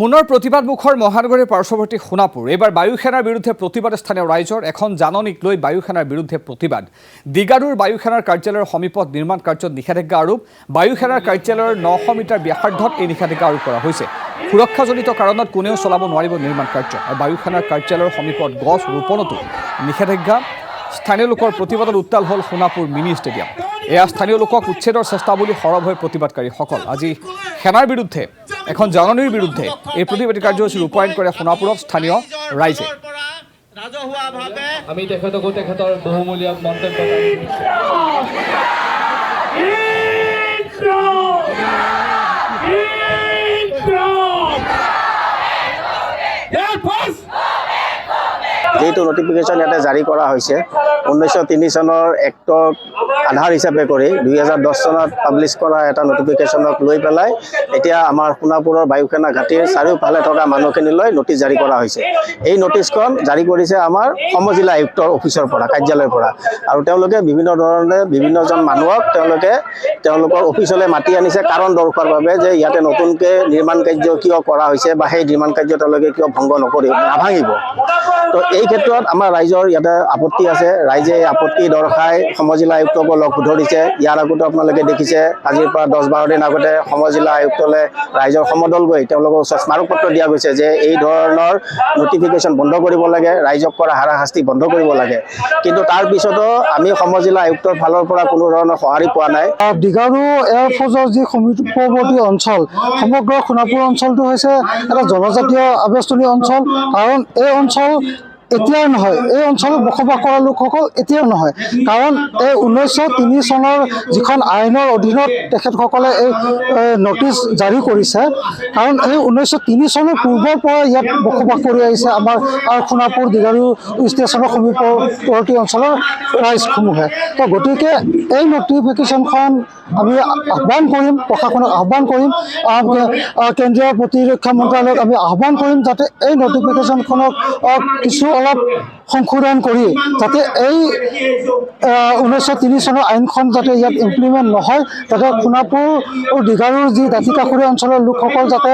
পুনৰ প্ৰতিবাদমুখৰ মহানগৰীৰ পাৰ্শ্বৱৰ্তী সোণাপুৰ এইবাৰ বায়ু সেনাৰ বিৰুদ্ধে প্ৰতিবাদ স্থানীয় ৰাইজৰ এখন জাননীক লৈ বায়ু সেনাৰ বিৰুদ্ধে প্ৰতিবাদ দিগাৰুৰ বায়ু সেনাৰ কাৰ্যালয়ৰ সমীপত নিৰ্মাণ কাৰ্যত নিষেধাজ্ঞা আৰোপ বায়ু সেনাৰ কাৰ্যালয়ৰ 900 মিটাৰ ব্যাসাৰ্ধত এই নিষেধাজ্ঞা আৰোপ কৰা হৈছে সুৰক্ষাজনিত কাৰণত কোনেও চলাব নোৱাৰিব নিৰ্মাণ কাৰ্য আৰু বায়ু সেনাৰ কাৰ্যালয়ৰ সমীপত গছ ৰোপণতো নিষেধাজ্ঞা স্থানীয় লোকৰ প্ৰতিবাদত উত্তাল হ'ল সোণাপুৰ মিনি ষ্টেডিয়াম এয়া স্থানীয় লোকক উচ্ছেদৰ চেষ্টা বুলি সৰব হৈ প্ৰতিবাদকাৰীসকল আজি সেনাৰ বিৰুদ্ধে এখন জাননীৰ বিৰুদ্ধে এই প্ৰতিবাদী কাৰ্যসূচী ৰূপায়ণ কৰে সোণাপুৰত স্থানীয় ৰাইজে আমি তেখেতৰ বহুমূলীয়া মন্তব্য যেটো নোটিফিকেশন ইয়াতে জাৰি কৰা হৈছে 1903 চনৰ এক্টৰ আধাৰ হিচাপে কৰি 2010 চনত পাব্লিছ কৰা এটা নোটিফিকেশনক লৈ পেলাই এতিয়া আমাৰ সোণাপুৰৰ বায়ুসেনা ঘাটিৰ চাৰিওফালে থকা মানুহখিনিলৈ নোটিছ জাৰি কৰা হৈছে এই নোটিছখন জাৰি কৰিছে আমাৰ সমজিলা আয়ুক্তৰ অফিচৰ পৰা কাৰ্যালয়ৰ পৰা আৰু তেওঁলোকে বিভিন্ন ধৰণে বিভিন্নজন মানুহক তেওঁলোকৰ অফিচলৈ মাতি আনিছে কাৰণ দৰ্শাৰ বাবে যে ইয়াতে নতুনকৈ নিৰ্মাণ কাৰ্য কিয় কৰা হৈছে বা সেই নিৰ্মাণ কাৰ্য তেওঁলোকে কিয় ভংগ নকৰিব নাভাঙিব তো এই ক্ষেত্ৰত আমাৰ ৰাইজৰ ইয়াতে আপত্তি আছে ৰাইজে আপত্তি দৰ্শাই সমজিলা আয়ুক্তক লগ ধৰিছে ইয়াৰ আগতে আপোনালোকে দেখিছে আজিৰ পৰা 10-12 দিন আগতে সমজিলা আয়ুক্তলৈ ৰাইজৰ সমদল গৈ তেওঁলোকক স্মাৰকপত্ৰ দিয়া গৈছে যে এই ধৰণৰ নোটিফিকেশন বন্ধ কৰিব লাগে ৰাইজক কৰা হাৰাশাস্তি বন্ধ কৰিব লাগে কিন্তু তাৰ পিছতো আমি সমজিলা আয়ুক্তৰ ফালৰ পৰা কোনো ধৰণৰ সঁহাৰি পোৱা নাই দিগাৰু এয়াৰফৰ্চৰ যি সমীপৱৰ্তী অঞ্চল সমগ্ৰ সোণাপুৰ অঞ্চলটো হৈছে এটা জনজাতীয় আৱেষ্টনী অঞ্চল কাৰণ এই অঞ্চল এতিয়াও নহয় এই অঞ্চলত বসবাস কৰা লোকসকল এতিয়াও নহয় কাৰণ এই 1903 চনৰ যিখন আইনৰ অধীনত তেখেতসকলে এই নোটিছ জাৰি কৰিছে কাৰণ এই 1903 চনৰ পূৰ্বৰ পৰা ইয়াত বসবাস কৰি আহিছে আমাৰ সোণাপুৰ দিগাৰু ষ্টেচনৰ সমীপৱৰ্তী অঞ্চলৰ ৰাইজসমূহে তো গতিকে এই নোটিফিকেশ্যনখন আমি আহ্বান কৰিম প্ৰশাসনক আহ্বান কৰিম কেন্দ্ৰীয় প্ৰতিৰক্ষা মন্ত্ৰালয়ক আমি আহ্বান কৰিম যাতে এই নোটিফিকেশ্যনখনক কিছু অলপ সংশোধন কৰি যাতে এই 1903 চনৰ আইনখন যাতে ইয়াত ইমপ্লিমেণ্ট নহয় যাতে সোণাপুৰ দিগাৰুৰ যি দাঁতিকাষৰীয়া অঞ্চলৰ লোকসকল যাতে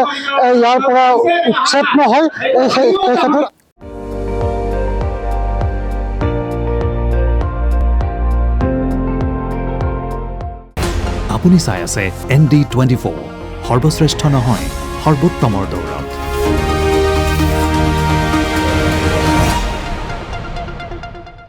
ইয়াৰ পৰা উচ্ছেদ নহয় সেই ক্ষেত্ৰত আপুনি চাই আছে ND24 সৰ্বশ্ৰেষ্ঠ নহয় সৰ্বোত্তমৰ দৌৰ